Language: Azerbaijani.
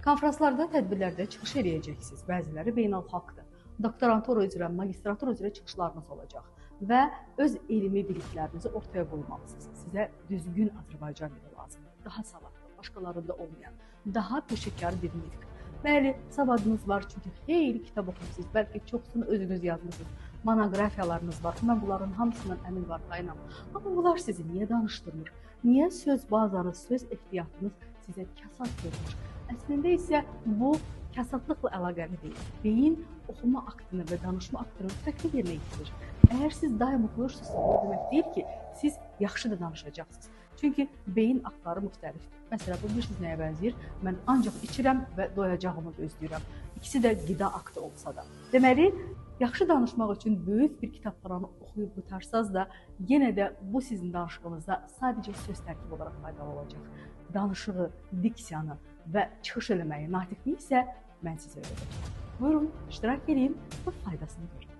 Konfranslarda, tədbirlərdə çıxış eləyəcəksiniz. Bəziləri beynəlxalqdır. Doktorantura üzrə, magistratura üzrə çıxışlarınız olacaq və öz elmi biliklərinizi ortaya qoymalısınız. Sizə düzgün Azərbaycan dili lazımdır. Daha savadlı, başqalarında olmayan, daha peşəkar bir nitq. Bəli, savadınız var, çünki xeyli kitab oxumusunuz, bəlkə çoxsunu özünüz yazmısınız, monoqrafiyalarınız var. Mən bunların hamısından əmin varxayınam. Amma bunlar sizi niyə danışdırmır? Niyə söz bazarınız, söz ehtiyatınız sizə kasad görmür? Əslində isə bu kasadlıqla əlaqəli deyil. Beyin oxuma aktını və danışma aktını fərqli yerinə yetirir. Əgər siz daim oxuyursunuzsa, bu demək deyil ki, siz yaxşı da danışacaqsınız. Çünki beyin aktları müxtəlifdir. Məsələn, bu bilirsiniz nəyə bənzəyir? Mən ancaq içirəm və doyacağımı gözləyirəm. İkisi də qida aktı olsa da. Deməli, yaxşı danışmaq üçün böyük bir kitabxananı oxuyub qutarsaz da, yenə də bu sizin danışığınızda sadəcə söz tərkibi olaraq faydalı olacaq. Danışığı, diksiyanı və çıxış eləməyi, natiqliyi isə mən sizə öyrədəcəm. Buyurun, iştirak edin və faydasını görün.